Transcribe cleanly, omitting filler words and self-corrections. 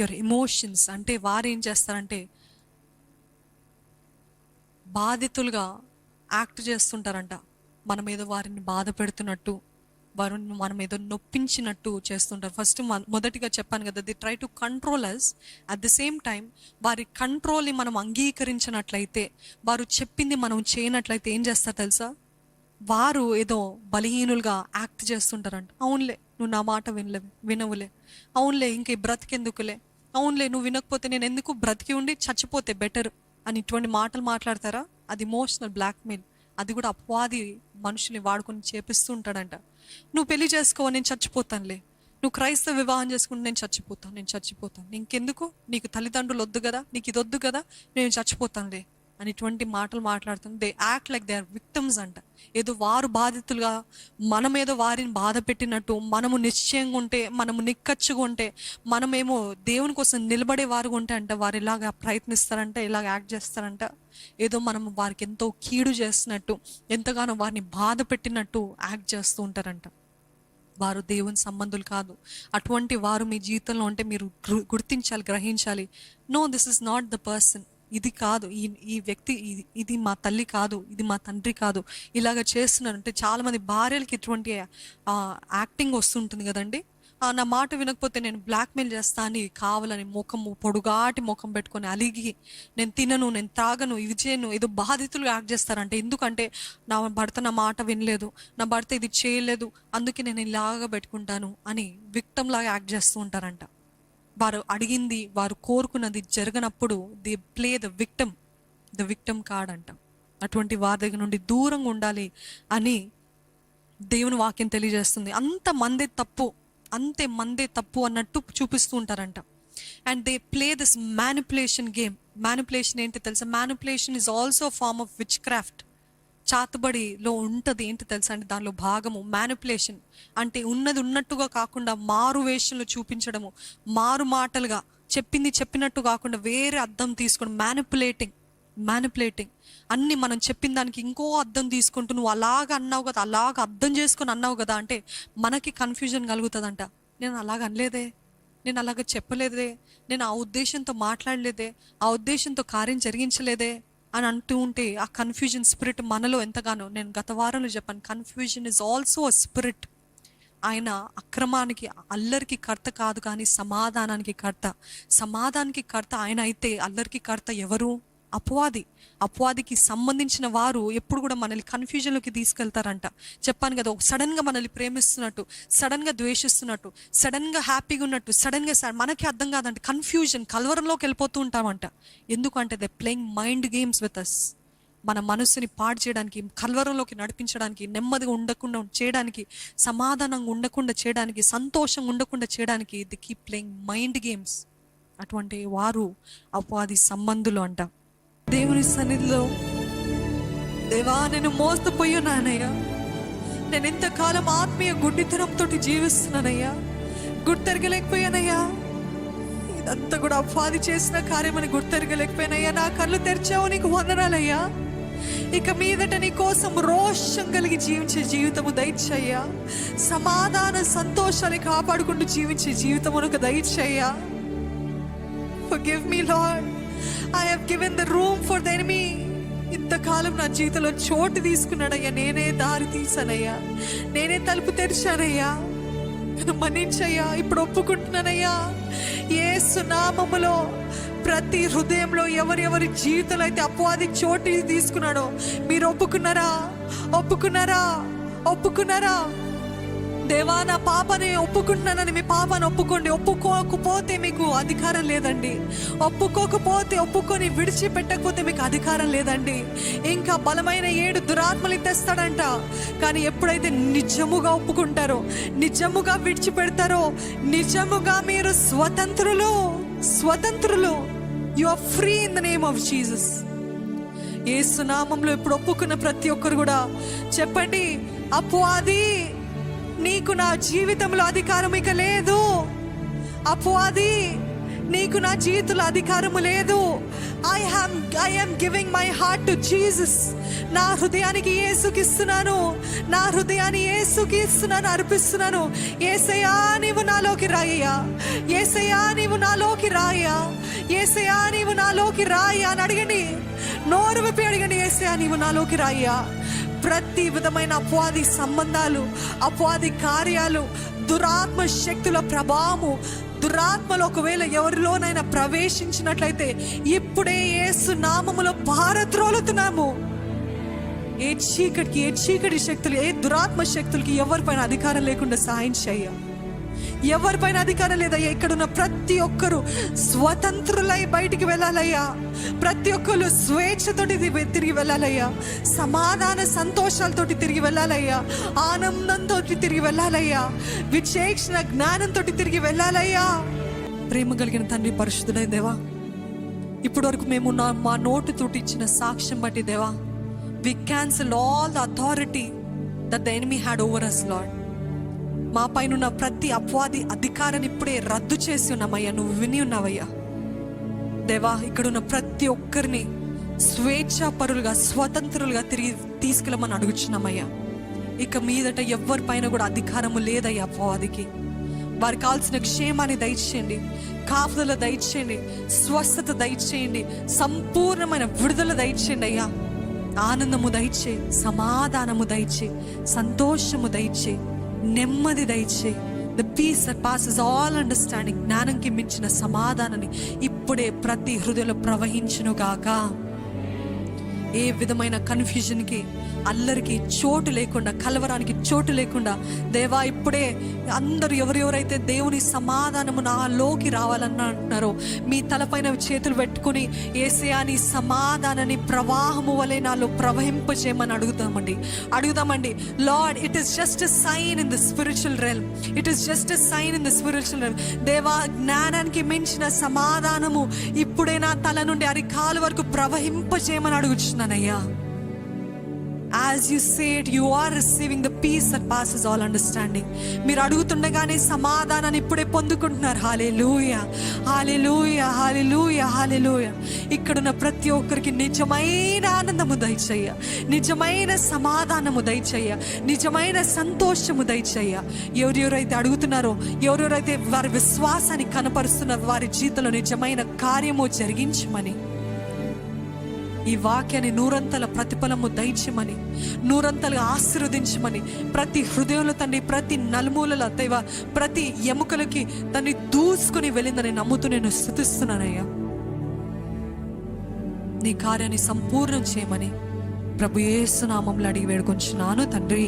Your emotions. అంటే వారు ఏం చేస్తారంటే బాధితులుగా యాక్ట్ చేస్తుంటారంట. మనం ఏదో వారిని బాధ పెడుతున్నట్టు, వారిని మనం ఏదో నొప్పించినట్టు చేస్తుంటారు. ఫస్ట్ మొదటిగా చెప్పాను కదా, the try to control us. At the same time వారి కంట్రోల్ని మనం అంగీకరించినట్లయితే, వారు చెప్పింది మనం చేయనట్లయితే ఏం చేస్తారు తెలుసా? వారు ఏదో బలహీనులుగా యాక్ట్ చేస్తుంటారంట. అవునులే, నువ్వు నా మాట వినవులే, అవునులే ఇంక ఈ బ్రతికెందుకులే, అవునులే నువ్వు వినకపోతే నేను ఎందుకు, బ్రతికి ఉండి చచ్చిపోతే బెటర్ అని ఇటువంటి మాటలు మాట్లాడతారా? అది ఎమోషనల్ బ్లాక్మెయిల్. అది కూడా అపవాది మనుషుల్ని వాడుకొని చేపిస్తూ ఉంటాడంట. నువ్వు పెళ్లి చేసుకో, నేను చచ్చిపోతానులే, నువ్వు క్రైస్తవ వివాహం చేసుకుంటే నేను చచ్చిపోతాను, ఇంకెందుకు, నీకు తల్లిదండ్రులు వద్దు కదా, నీకు ఇది వద్దు కదా, నేను చచ్చిపోతానులే అని ఇటువంటి మాటలు మాట్లాడుతుంది. They act like they are victims అంట. ఏదో వారు బాధితులుగా, మనమేదో వారిని బాధ పెట్టినట్టు, మనము నిశ్చయంగా ఉంటే, మనము నిక్కచ్చుగా ఉంటే, మనమేమో దేవుని కోసం నిలబడే వారు ఉంటే అంట వారు ఇలాగ ప్రయత్నిస్తారంట, ఇలాగ యాక్ట్ చేస్తారంట. ఏదో మనం వారికి ఎంతో కీడు చేస్తున్నట్టు, ఎంతగానో వారిని బాధ పెట్టినట్టు యాక్ట్ చేస్తూ ఉంటారంట. వారు దేవుని సంబంధులు కాదు. అటువంటి వారు మీ జీవితంలో ఉంటే మీరు గుర్తించాలి, గ్రహించాలి. No, this is not the person. ఇది కాదు, ఈ వ్యక్తి, ఇది మా తల్లి కాదు, ఇది మా తండ్రి కాదు, ఇలాగ చేస్తున్నారు. అంటే చాలామంది భార్యలకి ఇటువంటి యాక్టింగ్ వస్తుంటుంది కదండి. నా మాట వినకపోతే నేను బ్లాక్మెయిల్ చేస్తా అని కావాలని పొడుగాటి ముఖం పెట్టుకొని అలిగి, నేను తినను, నేను తాగను, ఇది చేయను, ఏదో బాధితులు యాక్ట్ చేస్తారంటే. ఎందుకంటే నా భర్త నా మాట వినలేదు, నా భర్త ఇది చేయలేదు, అందుకే నేను ఇలాగా పెట్టుకుంటాను అని విక్టమ్ లాగా యాక్ట్ చేస్తూ ఉంటారంట. వారు అడిగింది, వారు కోరుకున్నది జరగనప్పుడు they play the victim card అంట. అటువంటి వారి దగ్గర నుండి దూరంగా ఉండాలి అని దేవుని వాక్యం తెలియజేస్తుంది. అంతే మందే తప్పు అన్నట్టు చూపిస్తూ ఉంటారంట. And they play this manipulation game. Manipulation ఏంటి తెలుసా? Manipulation is also form of witchcraft. చాతుబడిలో ఉంటుంది. ఏంటి తెలుసా అంటే దానిలో భాగము మ్యానిపులేషన్. అంటే ఉన్నది ఉన్నట్టుగా కాకుండా మారు వేషంలో చూపించడము, మారు మాటలుగా చెప్పినట్టు కాకుండా వేరే అర్థం తీసుకోవడం. మ్యానిపులేటింగ్ అన్ని మనం చెప్పిన దానికి ఇంకో అర్థం తీసుకుంటూ, నువ్వు అలాగ అన్నావు కదా, అలాగ అర్థం చేసుకుని అన్నావు కదా అంటే మనకి కన్ఫ్యూజన్ కలుగుతుందంట. నేను అలాగ అనలేదే, నేను అలాగ చెప్పలేదే, నేను ఆ ఉద్దేశంతో మాట్లాడలేదే, ఆ ఉద్దేశంతో కార్యం జరిగించలేదే అని అంటూ ఉంటే ఆ కన్ఫ్యూజన్ స్పిరిట్ మనలో ఎంతగానో, నేను గత వారంలో చెప్పాను, confusion is also a spirit. ఆయన అక్రమానికి, అల్లరికి కర్త కాదు కానీ సమాధానానికి కర్త ఆయన అయితే అల్లరికి కర్త ఎవరు? అపవాదికి సంబంధించిన వారు ఎప్పుడు కూడా మనల్ని కన్ఫ్యూజన్లోకి తీసుకెళ్తారంట. చెప్పాను కదా, సడన్గా మనల్ని ప్రేమిస్తున్నట్టు, సడన్గా ద్వేషిస్తున్నట్టు, సడన్గా హ్యాపీగా ఉన్నట్టు, సడన్గా మనకి అర్థం కాదంట, కలవరంలోకి వెళ్ళిపోతూ ఉంటామంట. ఎందుకంటే they playing mind games with us. మన మనసుని పాడు చేయడానికి, కలవరంలోకి నడిపించడానికి, నెమ్మదిగా ఉండకుండా చేయడానికి, సమాధానంగా ఉండకుండా చేయడానికి, సంతోషంగా ఉండకుండా చేయడానికి they keep playing mind games. అటువంటి వారు అపవాది సంబంధులు అంట. దేవుని సన్నిధిలో, దేవా నేను మోసపోయానయ్యా, నేను ఇంతకాలం ఆత్మీయ గుడ్డితనంతో జీవిస్తున్నానయ్యా, గుర్తెరగలేకపోయానయ్యా, ఇదంతా కూడా అపవాది చేసిన కార్యమని గుర్తెరగలేకపోయానయ్యా. నా కళ్ళు తెరిచావు, నీకు వందనాలయ్యా. ఇక మీదట నీ కోసం రోషం కలిగి జీవించే జీవితము దయచేయ్యా. సమాధాన సంతోషాన్ని కాపాడుకుంటూ జీవించే జీవితమునకు దయచేయ్యా. Forgive me, Lord. I have given the room for the enemy. ఇంతకాలం నా జీవితంలో చోటు తీసుకున్నాడయ్యా. నేనే దారి తీసానయ్యా, నేనే తలుపు తెరిచానయ్యా, మన్నించయ్యా. ఇప్పుడు ఒప్పుకుంటున్నానయ్యా, యేసు నామములో ప్రతి హృదయంలో ఎవరి జీవితంలో అయితే అపవాది చోటు తీసుకున్నాడో మీరు ఒప్పుకున్నారా? దేవా నా పాపని ఒప్పుకుంటున్నానని మీ పాపాన్ని ఒప్పుకోండి. ఒప్పుకోకపోతే మీకు అధికారం లేదండి. ఒప్పుకొని విడిచిపెట్టకపోతే మీకు అధికారం లేదండి. ఇంకా బలమైన 7 దురాత్మలు తెస్తాడంట. కానీ ఎప్పుడైతే నిజముగా ఒప్పుకుంటారో, నిజముగా విడిచిపెడతారో, నిజముగా మీరు స్వతంత్రులు. You are free in the name of Jesus. యేసు నామములో ఇప్పుడు ఒప్పుకున్న ప్రతి ఒక్కరు కూడా చెప్పండి, అపవాది నీకు నా జీవితంలో అధికారం ఇక లేదు. అపవాది నీకు నా జీవితంలో అధికారము లేదు. I am giving my heart to Jesus. నా హృదయానికి యేసుకి ఇస్తున్నాను, నా హృదయాన్ని యేసుకి ఇస్తున్నాను, అర్పిస్తున్నాను. యేసయ్యా నీవు నాలోకి రాయ్యా, యేసయ్యా నీవు నాలోకి రాయ్యా, యేసయ్యా నీవు నాలోకి రాయ్యా అని అడగండి. నోరు విప్పి అడగండి, యేసయ్యా నీవు నాలోకి రాయ్యా. ప్రతి విధమైన అపవాది సంబంధాలు, అపవాది కార్యాలు, దురాత్మ శక్తుల ప్రభావము, దురాత్మలు ఒకవేళ ఎవరిలోనైనా ప్రవేశించినట్లయితే ఇప్పుడే యేసు నామములో పారద్రోలుతున్నాము. ఏ చీకటి శక్తులు, ఏ దురాత్మ శక్తులకి ఎవరిపైన అధికారం లేకుండా సహాయం చేయ. ఎవరిపైన అధికారం లేదయ్యా. ఇక్కడున్న ప్రతి ఒక్కరు స్వతంత్రులై బయటికి వెళ్ళాలయ్యా. ప్రతి ఒక్కరు స్వేచ్ఛతోటి తిరిగి వెళ్ళాలయ్యా. సమాధాన సంతోషాలతోటి తిరిగి వెళ్ళాలయ్యా. ఆనందంతో తిరిగి వెళ్ళాలయ్యా. విచేక్షణ జ్ఞానంతో తిరిగి వెళ్ళాలయ్యా. ప్రేమ కలిగిన తండ్రి, పరిశుద్ధుడైన దేవా, ఇప్పటి వరకు మేము మా నోటితోటి ఇచ్చిన సాక్ష్యం బట్టి దేవా, we cancel all the authority that the enemy had over us, Lord. మా పైన ఉన్న ప్రతి అపవాది అధికారాన్ని ఇప్పుడే రద్దు చేసి ఉన్నామయ్యా. నువ్వు విని ఉన్నావయ్యా దేవా. ఇక్కడున్న ప్రతి ఒక్కరిని స్వేచ్ఛాపరులుగా, స్వతంత్రులుగా తిరిగి తీసుకెళ్ళమని అడుగుచున్నామయ్యా. ఇక మీదట ఎవరిపైన కూడా అధికారము లేదయ్యా అపవాదికి. వారికి కావాల్సిన క్షేమాన్ని దయచేయండి, కాపుదల దయచేయండి, స్వస్థత దయచేయండి, సంపూర్ణమైన విడుదల దయచేయండి అయ్యా. ఆనందము దయచే, సమాధానము దయచే, సంతోషము దయచే, నెమ్మది దయచే. The peace that passes all understanding, జ్ఞానంకి మించిన సమాధానాన్ని ఇప్పుడే ప్రతి హృదయంలో ప్రవహించును గాక. ఏ విధమైన కన్ఫ్యూజన్కి, అల్లరికి చోటు లేకుండా, కలవరానికి చోటు లేకుండా దేవా, ఇప్పుడే అందరూ ఎవరెవరైతే దేవుని సమాధానము నాలోకి రావాలన్న అంటున్నారో మీ తలపైన చేతులు పెట్టుకుని యేసయ్యా నీ సమాధానాన్ని ప్రవాహము వలె నాలో ప్రవహింపజేయమని అడుగుదామండి. Lord, it is just a sign in the spiritual realm. It is just a sign in the spiritual realm. దేవా, జ్ఞానానికి మించిన సమాధానము ఇప్పుడే నా తల నుండి అరికాల వరకు ప్రవహింపజేయమని అడుగుచున్నానయ్యా. As you say it, you are receiving the peace that passes all understanding. మీరు అడుగుతుండగానే సమాధానాన్ని ఇప్పుడే పొందుకుంటున్నారు. హల్లెలూయా, హల్లెలూయా, హల్లెలూయా, హల్లెలూయా. ఇక్కడున్న ప్రతి ఒక్కరికి నిజమైన ఆనందము దయచేయ, నిజమైన సమాధానము దయచేయ, నిజమైన సంతోషము దయచేయ. ఎవరెవరైతే అడుగుతున్నారో, ఎవరెవరైతే వారి విశ్వాసాన్ని కనపరుస్తున్నారో వారి జీవితంలో నిజమైన కార్యము జరిగించమని, ఈ వాక్యాన్ని నూరంతల ప్రతిఫలము దయచేయమని, నూరంతలుగా ఆశీర్వదించమని, ప్రతి హృదయంలో తండ్రి, ప్రతి నలుమూలల దేవా, ప్రతి ఎముకలకి దాన్ని దూసుకుని వెళ్ళిందని నమ్ముతూ నేను స్తుతిస్తున్నానయ్యా. నీ కార్యాన్ని సంపూర్ణం చేయమని ప్రభు యేసు నామములో అడిగి వేడుకొంచున్నాను తండ్రి.